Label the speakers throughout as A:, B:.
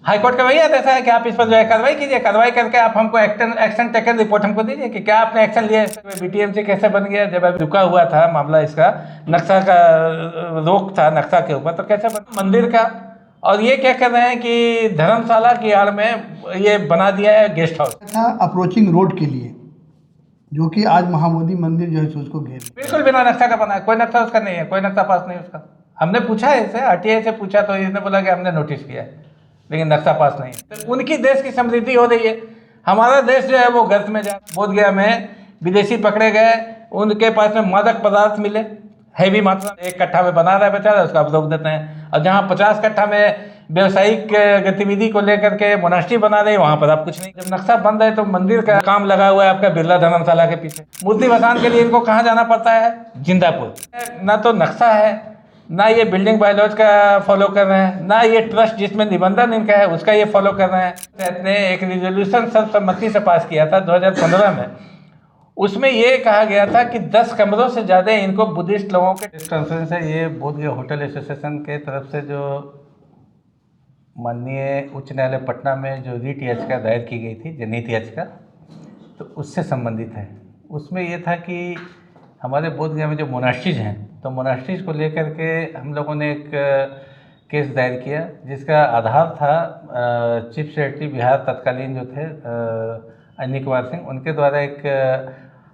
A: High court का वही आदेश है कि आप इस पर जो है कार्रवाई कीजिए, कार्रवाई करके आप हमको एक्शन टेकन रिपोर्ट हमको दीजिए कि क्या आपने एक्शन लिया है। बीटीएमसी कैसे बन गया, जब अभी रुका हुआ था मामला, इसका नक्शा का रोक था नक्शा के ऊपर, तो कैसे बना मंदिर का। और ये क्या कर रहे हैं कि धर्मशाला की आड़ में ये बना दिया है गेस्ट हाउस
B: था अप्रोचिंग रोड के लिए, जो कि आज महाबोधि मंदिर जो है सो उसको घेर।
A: बिल्कुल बिना नक्शा का बना है, कोई नक्शा उसका नहीं है, कोई नक्शा पास नहीं उसका। हमने पूछा है इससे, आरटीआई से पूछा तो इसने बोला कि हमने नोटिस किया है लेकिन नक्शा पास नहीं है। तो उनकी देश की समृद्धि हो रही है, हमारा देश जो है वो गर्त में जा। बोधगया में विदेशी पकड़े गए, उनके पास में मादक पदार्थ मिले हैवी मात्रा में, 1 कट्ठा में बना रहा है बेचारा, उसका आप रोक देते हैं। और जहाँ 50 कट्ठा में व्यवसायिक गतिविधि को लेकर के मोनास्ट्री बना रहे हैं, वहाँ पर आप कुछ नहीं। जब नक्शा बंद है तो मंदिर का काम लगा हुआ है आपका बिरला धर्मशाला के पीछे। मूर्ति बसाने के लिए इनको कहाँ जाना पड़ता है? जिंदापुर। ना तो नक्शा है, ना ये बिल्डिंग बायलॉज का फॉलो कर रहे हैं, ना ये ट्रस्ट जिसमें निबंधन इनका है उसका ये फॉलो कर रहे हैं। ने एक रिजोल्यूशन सर्वसम्मति से पास किया था 2015 में, उसमें ये कहा गया था कि 10 कमरों से ज़्यादा इनको बुद्धिस्ट लोगों के कॉन्फ्रेंस है। ये बोधगया होटल एसोसिएशन के तरफ से जो माननीय उच्च न्यायालय पटना में जो रीट याचिका दायर की गई थी, जनहित याचिका, तो उससे संबंधित है। उसमें ये था कि हमारे बोधगया में जो मोनास्ट्रीज हैं, तो मोनास्ट्रीज को लेकर के हम लोगों ने एक केस दायर किया, जिसका आधार था चीफ सेक्रेटरी बिहार तत्कालीन जो थे अन्य कुमार सिंह, उनके द्वारा एक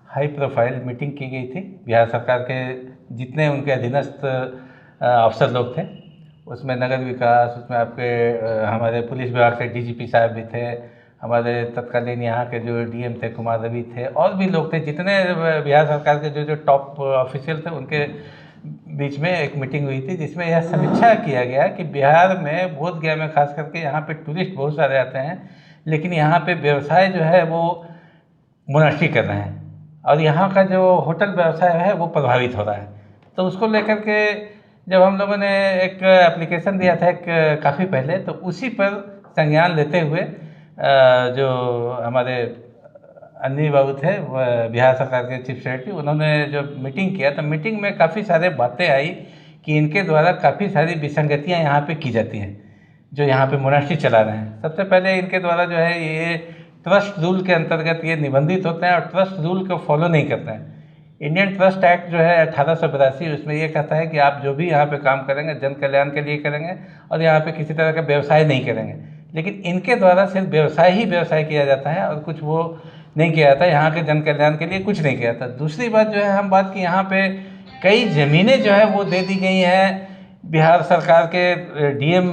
A: हाई प्रोफाइल मीटिंग की गई थी बिहार सरकार के जितने उनके अधीनस्थ अफसर लोग थे, उसमें नगर विकास, उसमें आपके हमारे पुलिस विभाग से डीजीपी साहब भी थे, हमारे तत्कालीन यहाँ के जो डीएम थे कुमार रवि थे, और भी लोग थे, जितने बिहार सरकार के जो टॉप ऑफिशियल थे, उनके बीच में एक मीटिंग हुई थी, जिसमें यह समीक्षा किया गया कि बिहार में बोधगया में खास करके यहाँ पे टूरिस्ट बहुत सारे आते हैं, लेकिन यहाँ पे व्यवसाय जो है वो मोनास्ट्री कर रहे हैं, और यहाँ का जो होटल व्यवसाय है वो प्रभावित हो रहा है। तो उसको लेकर के जब हम लोगों ने एक एप्लीकेशन दिया था एक काफ़ी पहले, तो उसी पर संज्ञान लेते हुए जो हमारे अन्नी बाबू थे बिहार सरकार के चीफ सेक्रेटरी, उन्होंने जो मीटिंग किया, तो मीटिंग में काफ़ी सारे बातें आई कि इनके द्वारा काफ़ी सारी विसंगतियाँ यहाँ पे की जाती हैं, जो यहाँ पे मोनास्ट्री चला रहे हैं। सबसे पहले इनके द्वारा जो है ये ट्रस्ट रूल के अंतर्गत ये निबंधित होते हैं और ट्रस्ट रूल को फॉलो नहीं करते हैं। इंडियन ट्रस्ट एक्ट जो है 1882, उसमें ये कहता है कि आप जो भी यहाँ पे काम करेंगे जन कल्याण के लिए करेंगे और यहाँ पे किसी तरह का व्यवसाय नहीं करेंगे। लेकिन इनके द्वारा सिर्फ व्यवसाय ही व्यवसाय किया जाता है और कुछ वो नहीं किया जाता, यहाँ के जन कल्याण के लिए कुछ नहीं किया जाता। दूसरी बात जो है हम बात की, यहाँ पे कई ज़मीनें जो है वो दे दी गई हैं बिहार सरकार के डीएम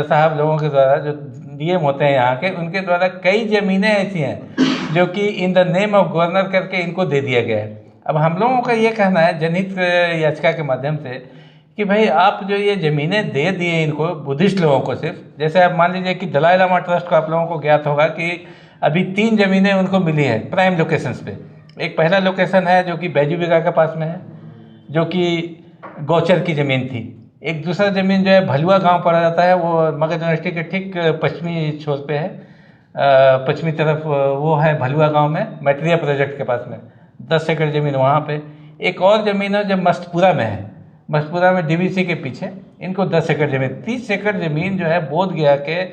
A: साहब लोगों के द्वारा, जो डीएम होते हैं यहाँ के, उनके द्वारा कई ज़मीनें ऐसी हैं जो कि in the name of governor करके इनको दे दिया गया है। अब हम लोगों का ये कहना है जनहित याचिका के माध्यम से कि भाई आप जो ये ज़मीनें दे दिए इनको बुद्धिस्ट लोगों को, सिर्फ जैसे आप मान लीजिए कि दलाई लामा ट्रस्ट को आप लोगों को ज्ञात होगा कि अभी 3 ज़मीनें उनको मिली है प्राइम लोकेशंस पे। एक पहला लोकेशन है जो कि बैजू बिगा के पास में है, जो कि गौचर की ज़मीन थी। एक दूसरा ज़मीन जो है भलुआ गांव पड़ा जाता है, वो मगध यूनिवर्सिटी के ठीक पश्चिमी छोर पे है, पश्चिमी तरफ वो है भलुआ गांव में, मैट्रिया प्रोजेक्ट के पास में 10 एकड़ ज़मीन वहाँ पे। एक और ज़मीन है जो मस्तपुरा में है, मस्तपुरा में डीवीसी के पीछे, इनको 10 एकड़ ज़मीन, 30 एकड़ ज़मीन जो है बोधगया के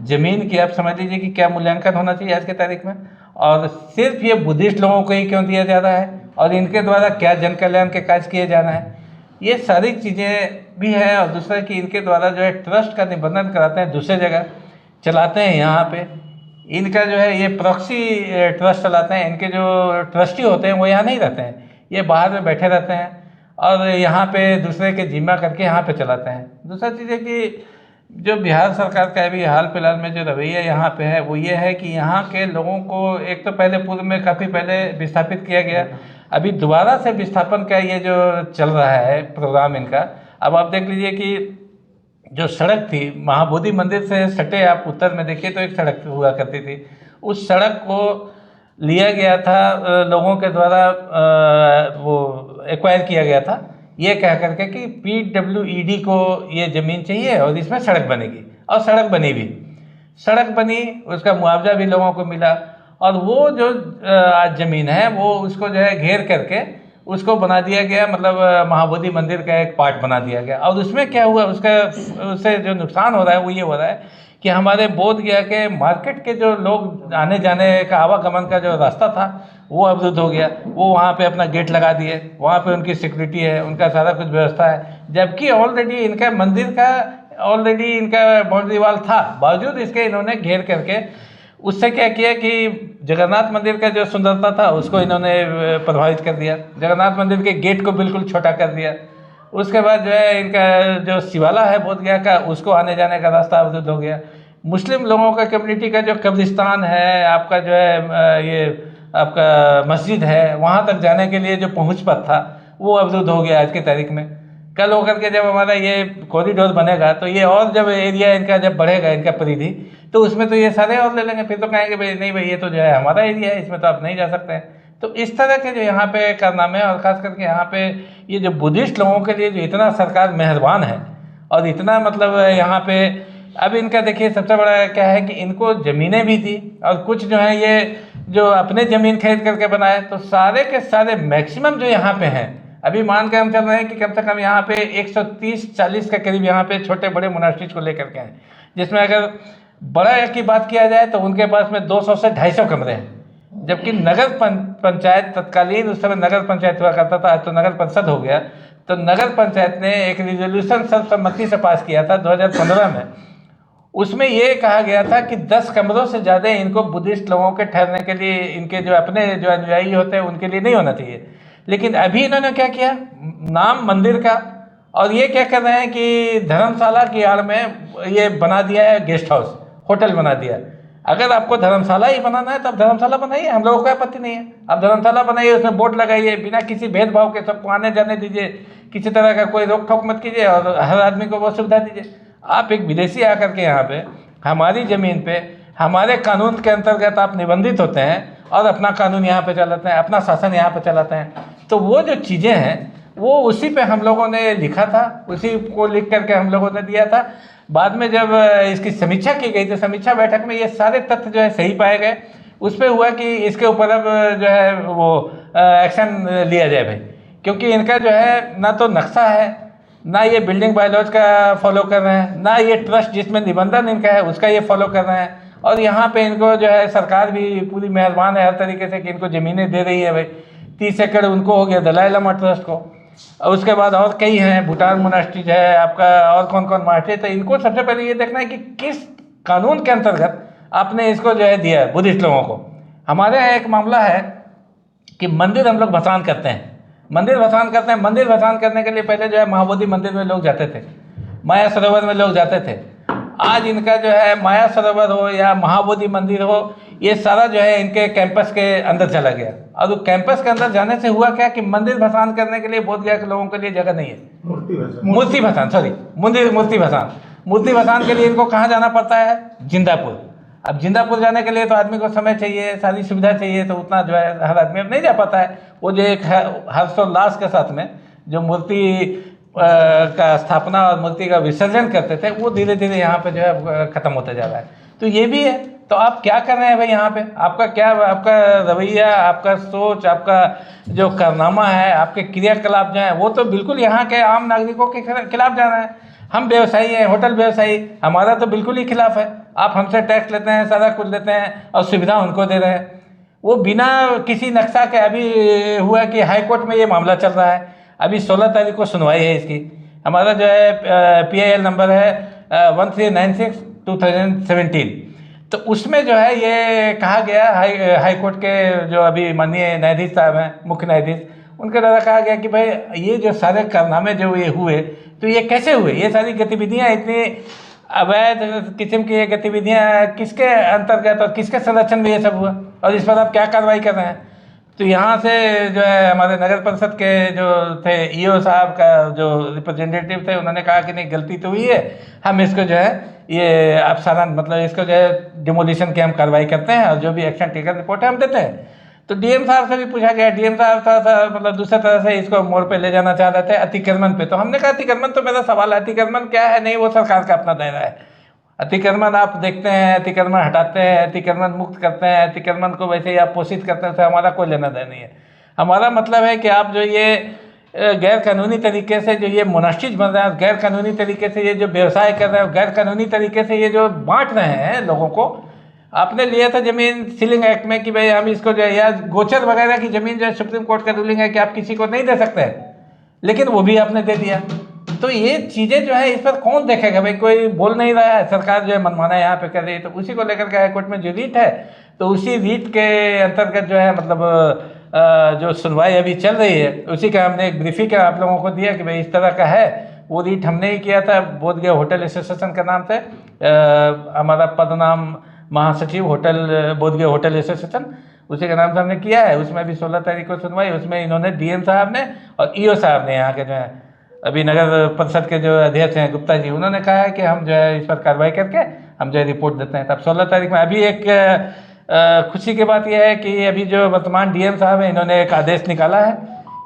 A: ज़मीन की आप समझ लीजिए कि क्या मूल्यांकन होना चाहिए आज के तारीख में। और सिर्फ ये बुद्धिस्ट लोगों को ही क्यों दिया जा रहा है और इनके द्वारा क्या जन कल्याण के कार्य किए जाना है, ये सारी चीज़ें भी है। और दूसरा कि इनके द्वारा जो है ट्रस्ट का निबंधन कराते हैं, दूसरे जगह चलाते हैं, यहाँ पे इनका जो है ये प्रॉक्सी ट्रस्ट चलाते हैं। इनके जो ट्रस्टी होते हैं वो यहाँ नहीं रहते हैं, ये बाहर में बैठे रहते हैं और यहाँ पे दूसरे के जिम्मा करके यहाँ पे चलाते हैं। दूसरा चीज़ है कि जो बिहार सरकार का अभी हाल फिलहाल में जो रवैया यहाँ पे है वो ये है कि यहाँ के लोगों को एक तो पहले पूर्व में काफ़ी पहले विस्थापित किया गया, अभी दोबारा से विस्थापन का ये जो चल रहा है प्रोग्राम इनका। अब आप देख लीजिए कि जो सड़क थी महाबोधि मंदिर से सटे, आप उत्तर में देखिए तो एक सड़क हुआ करती थी, उस सड़क को लिया गया था लोगों के द्वारा, वो एक्वायर किया गया था ये कह करके कि PWED को ये ज़मीन चाहिए और इसमें सड़क बनेगी, और सड़क बनी भी, सड़क बनी, उसका मुआवजा भी लोगों को मिला। और वो जो आज ज़मीन है वो उसको जो है घेर करके उसको बना दिया गया, मतलब महाबोधि मंदिर का एक पार्ट बना दिया गया। और उसमें क्या हुआ, उसका उससे जो नुकसान हो रहा है वो ये हो रहा है कि हमारे बोध गया के मार्केट के जो लोग आने जाने का आवागमन का जो रास्ता था वो अवरुद्ध हो गया। वो वहाँ पे अपना गेट लगा दिए, वहाँ पे उनकी सिक्योरिटी है, उनका सारा कुछ व्यवस्था है, जबकि ऑलरेडी इनका मंदिर का ऑलरेडी इनका बाउंड्री वाल था, बावजूद इसके इन्होंने घेर करके उससे क्या किया कि जगन्नाथ मंदिर का जो सुंदरता था उसको इन्होंने प्रभावित कर दिया, जगन्नाथ मंदिर के गेट को बिल्कुल छोटा कर दिया। उसके बाद जो है इनका जो शिवाला है बोध गया का, उसको आने जाने का रास्ता अवरुद्ध हो गया। मुस्लिम लोगों का कम्युनिटी का जो कब्रिस्तान है, आपका जो है ये आपका मस्जिद है, वहाँ तक जाने के लिए जो पहुँच पथ था वो अवरुद्ध हो गया आज की तारीख में। कल होकर के जब हमारा ये कॉरिडोर बनेगा तो ये और जब एरिया इनका जब बढ़ेगा, इनका परिधि, तो उसमें तो ये सारे और ले लेंगे, फिर तो कहेंगे भाई नहीं भाई ये तो जो है हमारा एरिया है, इसमें तो आप नहीं जा सकते हैं। तो इस तरह के जो यहाँ पे कारनामे, और ख़ास करके यहाँ पे ये जो बुद्धिस्ट लोगों के लिए जो इतना सरकार मेहरबान है और इतना मतलब यहाँ पे अब इनका देखिए सबसे बड़ा क्या है कि इनको ज़मीनें भी थी, और कुछ जो है ये जो अपने ज़मीन खरीद करके बनाए, तो सारे के सारे मैक्सिमम जो यहाँ पे हैं, अभी मान के हम चल रहे हैं कि कम से कम यहाँ पे 130-40 के करीब यहाँ पे छोटे बड़े मोनास्ट्रीज को लेकर के हैं, जिसमें अगर बड़ा की बात किया जाए तो उनके पास में 200 से 250 कमरे हैं। जबकि नगर पंचायत तत्कालीन उस समय नगर पंचायत हुआ करता था, आज तो नगर परिषद हो गया, तो नगर पंचायत ने एक रिजोल्यूशन सर्वसम्मति से पास किया था 2015 में। उसमें ये कहा गया था कि 10 कमरों से ज़्यादा इनको बुद्धिस्ट लोगों के ठहरने के लिए, इनके जो अपने जो अनुयायी होते हैं उनके लिए नहीं होना चाहिए। लेकिन अभी इन्होंने क्या किया, नाम मंदिर का, और ये क्या कर रहे हैं कि धर्मशाला की आड़ में ये बना दिया है गेस्ट हाउस, होटल बना दिया। अगर आपको धर्मशाला ही बनाना है तो आप धर्मशाला बनाइए, हम लोगों को आपत्ति नहीं है। आप धर्मशाला बनाइए, उसमें बोर्ड लगाइए, बिना किसी भेदभाव के सबको आने जाने दीजिए, किसी तरह का कोई रोक टोक मत कीजिए और हर आदमी को वो सुविधा दीजिए। आप एक विदेशी आकर के यहाँ पे हमारी ज़मीन पे हमारे कानून के अंतर्गत आप निबंधित होते हैं और अपना कानून यहाँ पे चलाते हैं, अपना शासन यहाँ पे चलाते हैं। तो वो जो चीज़ें हैं वो उसी पे हम लोगों ने लिखा था, उसी को लिख करके हम लोगों ने दिया था। बाद में जब इसकी समीक्षा की गई तो समीक्षा बैठक में ये सारे तथ्य जो है सही पाए गए। उस पर हुआ कि इसके ऊपर अब जो है वो एक्शन लिया जाए भाई, क्योंकि इनका जो है ना तो नक्शा है, ना ये बिल्डिंग बायलॉज का फॉलो कर रहे हैं, ना ये ट्रस्ट जिसमें निबंधन इनका है उसका ये फॉलो कर रहे हैं। और यहाँ पे इनको जो है सरकार भी पूरी मेहरबान है हर तरीके से कि इनको ज़मीनें दे रही है भाई। 30 एकड़ उनको हो गया दलाई लामा ट्रस्ट को, और उसके बाद और कई हैं, भूटान मोनास्ट्रीज है आपका, और कौन कौन मोनास्ट्री। तो इनको सबसे पहले ये देखना है कि किस कानून के अंतर्गत आपने इसको जो है दिया है बुद्धिस्ट लोगों को। हमारे यहाँ एक मामला है कि मंदिर हम लोग भसान करते हैं, मंदिर भसान करते हैं। मंदिर भसान करने के लिए पहले जो है महाबोधि मंदिर में लोग जाते थे, माया सरोवर में लोग जाते थे। आज इनका जो है माया सरोवर हो या महाबोधि मंदिर हो, ये सारा जो है इनके कैंपस के अंदर चला गया। और वो कैंपस के अंदर जाने से हुआ क्या कि मंदिर भसान करने के लिए बोध गया के लोगों के लिए जगह नहीं है। मूर्ति भसान, सॉरी मूर्ति भसान के लिए इनको कहाँ जाना पड़ता है, जिंदापुर। अब जिंदापुर जाने के लिए तो आदमी को समय चाहिए, सारी सुविधा चाहिए, तो उतना जो है हर आदमी अब नहीं जा पाता है। वो जो एक हर्षोल्लास के साथ में जो मूर्ति का स्थापना और मूर्ति का विसर्जन करते थे, वो धीरे धीरे यहाँ पे जो है ख़त्म होता जा रहा है। तो ये भी है। तो आप क्या कर रहे हैं भाई यहाँ पे, आपका क्या, आपका रवैया, आपका सोच, आपका जो कारनामा है, आपके क्रियाकलाप जो है वो तो बिल्कुल यहाँ के आम नागरिकों के खिलाफ जा रहे हैं। हम व्यवसायी हैं, होटल व्यवसायी, हमारा तो बिल्कुल ही खिलाफ है। आप हमसे टैक्स लेते हैं, सारा कुछ लेते हैं और सुविधा उनको दे रहे हैं, वो बिना किसी नक्शा के। अभी हुआ कि हाई कोर्ट में ये मामला चल रहा है, अभी 16 तारीख को सुनवाई है इसकी। हमारा जो है PIL नंबर है 1396/2017। तो उसमें जो है ये कहा गया हाई कोर्ट के जो अभी माननीय न्यायाधीश साहब हैं, मुख्य न्यायाधीश, उनके द्वारा कहा गया कि भाई ये जो सारे कारनामे जो ये हुए तो ये कैसे हुए, ये सारी गतिविधियाँ इतनी अवैध किस्म की ये गतिविधियाँ किसके अंतर्गत और किसके संरक्षण में ये सब हुआ, और इस पर आप क्या कार्रवाई कर रहे हैं। तो यहाँ से जो है हमारे नगर परिषद के जो थे EO साहब का जो रिप्रेजेंटेटिव थे, उन्होंने कहा कि नहीं गलती तो हुई है, हम इसको जो है ये अपसारण मतलब इसको जो है डिमोलिशन की हम कार्रवाई करते हैं और जो भी एक्शन टेकन रिपोर्ट है हम देते हैं। तो DM साहब से भी पूछा गया, DM साहब था मतलब दूसरे तरह से इसको मोड़ पे ले जाना चाह रहे थे अतिक्रमण पे। तो हमने कहा अतिक्रमण तो मेरा सवाल है, अतिक्रमण क्या है, नहीं वो सरकार का अपना दायरा है। अतिक्रमण आप देखते हैं, अतिक्रमण हटाते हैं, अतिक्रमण मुक्त करते हैं, अतिक्रमण को वैसे ही आप पोषित करते हैं, उससे हमारा कोई लेना देना नहीं है। हमारा मतलब है कि आप जो ये गैर कानूनी तरीके से जो ये मोनास्ट्रीज बन रहा है, गैर कानूनी तरीके से ये जो व्यवसाय कर रहे हैं, गैर कानूनी तरीके से ये जो बांट रहे हैं लोगों को। आपने लिया था जमीन सीलिंग एक्ट में कि भाई हम इसको जो है, या गोचर वगैरह की ज़मीन जो है सुप्रीम कोर्ट का रूलिंग है कि आप किसी को नहीं दे सकते हैं, लेकिन वो भी आपने दे दिया। तो ये चीज़ें जो है इस पर कौन देखेगा भाई, कोई बोल नहीं रहा है, सरकार जो है मनमाना यहाँ पे कर रही है। तो उसी को लेकर के हाईकोर्ट में जो रीट है, तो उसी रीट के अंतर्गत जो है मतलब जो सुनवाई अभी चल रही है, उसी का हमने एक ब्रीफिंग आप लोगों को दिया कि भाई इस तरह का है। वो रीट हमने ही किया था बोधगया होटल एसोसिएशन के नाम से, हमारा पदनाम महासचिव होटल बोधगया होटल एसोसिएशन, उसी के नाम से हमने किया है। उसमें भी 16 तारीख को सुनवाई, उसमें इन्होंने डीएम साहब ने और ईओ साहब ने, यहाँ के जो है अभी नगर परिषद के जो अध्यक्ष हैं गुप्ता जी, उन्होंने कहा है कि हम जो है इस पर कार्रवाई करके हम जो है रिपोर्ट देते हैं। तब 16 तारीख में अभी एक खुशी की बात यह है कि अभी जो वर्तमान डीएम साहब हैं, इन्होंने एक आदेश निकाला है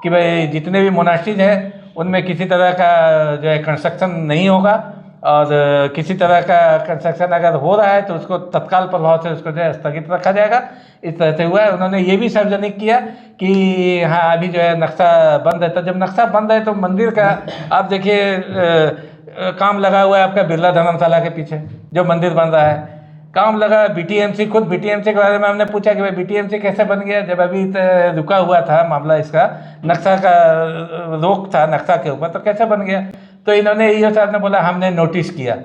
A: कि भाई जितने भी मोनास्ट्रीज हैं उनमें किसी तरह का जो है कंस्ट्रक्शन नहीं होगा, और किसी तरह का कंस्ट्रक्शन अगर हो रहा है तो उसको तत्काल प्रभाव से उसको जो है स्थगित रखा जाएगा। इस तरह से हुआ है। उन्होंने ये भी सार्वजनिक किया कि हाँ अभी जो है नक्शा बंद है। तो जब नक्शा बंद है तो मंदिर का आप देखिए काम लगा हुआ है आपका बिरला धर्मशाला के पीछे जो मंदिर बन रहा है, काम लगा। बीटीएमसी, खुद बीटीएमसी के बारे में हमने पूछा कि भाई बीटीएमसी कैसे बन गया, जब अभी रुका हुआ था मामला, इसका नक्शा का रोक था नक्शा के ऊपर, तो कैसे बन गया। तो इन्होंने ईओ साहब ने बोला हमने नोटिस किया,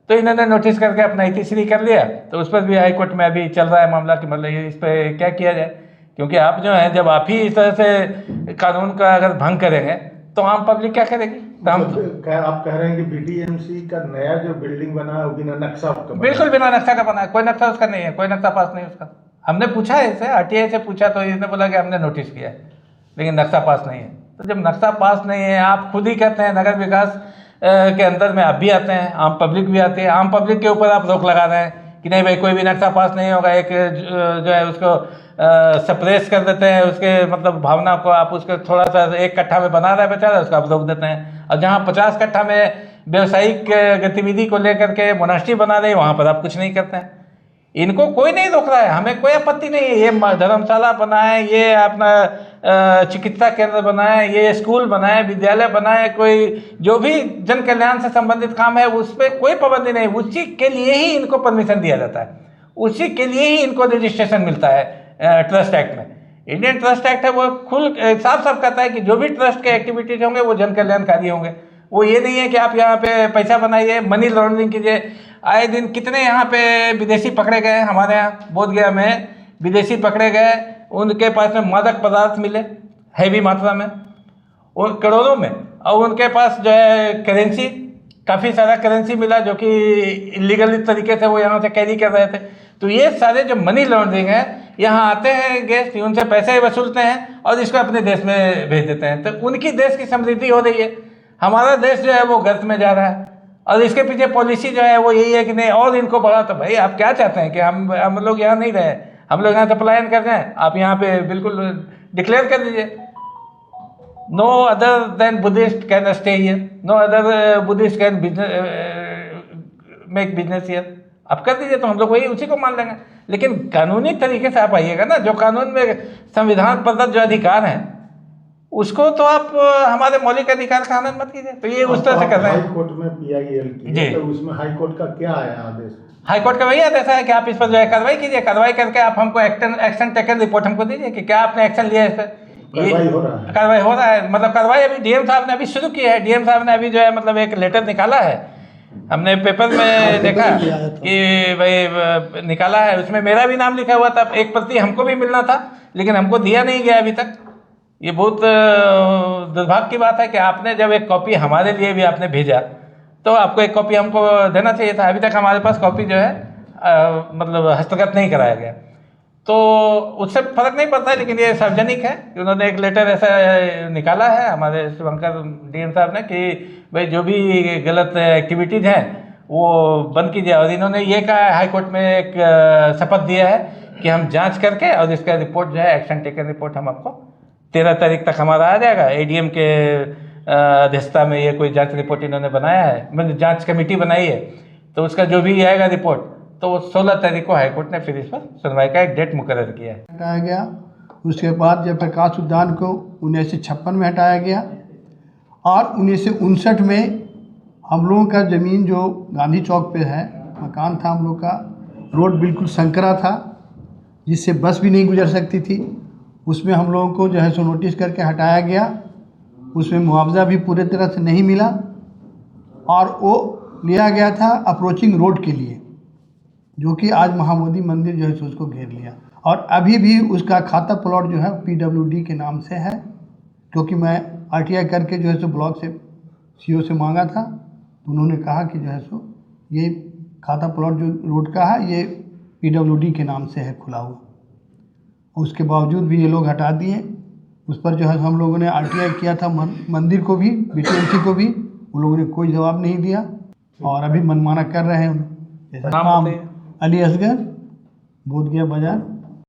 A: तो इन्होंने नोटिस करके अपना इतिश्री कर लिया। तो उस पर भी हाई कोर्ट में अभी चल रहा है मामला कि मतलब इस पर क्या किया जाए, क्योंकि आप जो है जब आप ही इस तरह से कानून का अगर भंग करेंगे तो आम पब्लिक क्या करेगी। तो हम
C: आप कह रहे हैं कि बीटीएमसी का नया जो बिल्डिंग बना है वो बिना नक्शा का बना है?
A: बिल्कुल बिना नक्शा का बना है, कोई नक्शा उसका नहीं है, कोई नक्शा पास नहीं उसका। हमने पूछा है इससे, आरटीआई से पूछा तो इसने बोला कि हमने नोटिस किया है लेकिन नक्शा पास नहीं है। तो जब नक्शा पास नहीं है, आप खुद ही कहते हैं नगर विकास के अंदर में आप भी आते हैं, आम पब्लिक भी आती है, आम पब्लिक के ऊपर आप रोक लगा रहे हैं कि नहीं भाई कोई भी नक्शा पास नहीं होगा। एक जो है उसको सप्रेस कर देते हैं, उसके मतलब भावना को आप उसको थोड़ा सा 1 कट्ठा में बना रहा है बेचारा, उसको आप रोक देते हैं। और जहाँ 50 कट्ठा में व्यवसायिक गतिविधि को लेकर के मोनास्ट्री बना रहे हैं, वहाँ पर आप कुछ नहीं करते हैं। इनको कोई नहीं रोक रहा है, हमें कोई आपत्ति नहीं है। ये धर्मशाला बनाए, ये अपना चिकित्सा केंद्र बनाए, ये स्कूल बनाए, विद्यालय बनाए, कोई जो भी जन कल्याण से संबंधित काम है उस पर कोई पाबंदी नहीं। उसी के लिए ही इनको परमिशन दिया जाता है, उसी के लिए ही इनको रजिस्ट्रेशन मिलता है ट्रस्ट एक्ट में। इंडियन ट्रस्ट एक्ट है वो खुल साफ साफ कहता है कि जो भी ट्रस्ट के एक्टिविटीज होंगे वो जन कल्याणकारी होंगे। वो ये नहीं है कि आप यहाँ पे पैसा बनाइए, मनी लॉन्ड्रिंग कीजिए। आए दिन कितने यहाँ पे विदेशी पकड़े गए, हमारे यहाँ बोधगया में विदेशी पकड़े गए, उनके पास में मादक पदार्थ मिले हैवी मात्रा में, वो करोड़ों में, और उनके पास जो है करेंसी, काफ़ी सारा करेंसी मिला जो कि इलीगल तरीके से वो यहाँ से कैरी कर रहे थे। तो ये सारे जो मनी लॉन्ड्रिंग है, यहाँ आते हैं गेस्ट, उनसे पैसे वसूलते हैं और इसको अपने देश में भेज देते हैं। तो उनकी देश की समृद्धि हो रही है, हमारा देश जो है वो गर्त में जा रहा है। और इसके पीछे पॉलिसी जो है वो यही है कि नहीं और इनको बढ़ा। तो भाई आप क्या चाहते हैं कि हम लोग यहाँ नहीं रहे, हम लोग यहाँ से पलायन कर जाएं? आप यहाँ पे बिल्कुल डिक्लेयर कर दीजिए, no other than Buddhist can stay here, no other Buddhist can make business here. आप कर दीजिए तो हम लोग वही उसी को मान लेंगे। लेकिन कानूनी तरीके से आप आइएगा ना, जो कानून में संविधान प्रदत्त जो अधिकार हैं उसको तो आप हमारे मौलिक अधिकार का हनन मत कीजिए। तो ये उस तरह से कर रहे हैं।
C: हाई कोर्ट में पीआईएल की, तो उसमें हाई कोर्ट का क्या आया आदेश?
A: हाई कोर्ट का वही आदेश है कि आप इस पर जो है कार्रवाई कीजिए, कार्रवाई करके आप हमको एक्शन टेकन रिपोर्ट हमको दीजिए कि क्या आपने एक्शन लिया है इस पर।
C: कार्रवाई हो रहा है,
A: कार्रवाई हो रहा है, मतलब कार्रवाई अभी डीएम साहब ने अभी शुरू की है। डीएम साहब ने अभी जो है मतलब एक लेटर निकाला है, हमने पेपर में देखा कि भाई निकाला है, उसमें मेरा भी नाम लिखा हुआ था। एक प्रति हमको भी मिलना था लेकिन हमको दिया नहीं गया अभी तक। ये बहुत दुर्भाग्य की बात है कि आपने जब एक कॉपी हमारे लिए भी आपने भेजा तो आपको एक कॉपी हमको देना चाहिए था। अभी तक हमारे पास कॉपी जो है मतलब हस्तगत नहीं कराया गया, तो उससे फर्क नहीं पड़ता है। लेकिन ये सार्वजनिक है कि उन्होंने एक लेटर ऐसा निकाला है हमारे शुभंकर डीएम साहब ने कि भाई जो भी गलत एक्टिविटीज़ हैं वो बंद कीजिए। और इन्होंने ये कहा है, हाई कोर्ट में एक शपथ दिया है कि हम जांच करके और इसका रिपोर्ट जो है एक्शन टेकन रिपोर्ट हम आपको 13 तारीख तक हमारा आ जाएगा। एडीएम के अध्यक्षता में ये कोई जांच रिपोर्ट इन्होंने बनाया है, मतलब जांच कमेटी बनाई है, तो उसका जो भी आएगा रिपोर्ट तो 16 तारीख को हाईकोर्ट ने फिर इस पर सुनवाई का एक डेट मुकर्रर किया है।
B: हटाया गया। उसके बाद जयप्रकाश उद्यान को 1956 में हटाया गया। और 1959 में हम लोगों का ज़मीन जो गांधी चौक पे है, मकान था हम लोग का, रोड बिल्कुल संकरा था जिससे बस भी नहीं गुजर सकती थी। उसमें हम लोगों को जो है सो नोटिस करके हटाया गया। उसमें मुआवजा भी पूरे तरह से नहीं मिला और वो लिया गया था अप्रोचिंग रोड के लिए, जो कि आज महाबोधि मंदिर जो है सो उसको घेर लिया। और अभी भी उसका खाता प्लॉट जो है PWD के नाम से है, क्योंकि मैं RTI करके जो है सो ब्लॉक से CO से मांगा था, तो उन्होंने कहा कि जो है सो ये खाता प्लॉट जो रोड का है ये PWD के नाम से है खुला हुआ। उसके बावजूद भी ये लोग हटा दिए। उस पर जो है हम लोगों ने RTI किया था मंदिर को भी, BTMC को भी, उन लोगों ने कोई जवाब नहीं दिया और अभी मनमाना कर रहे हैं।
A: नाम बताइए।
B: अली असगर, बोधगया बाजार।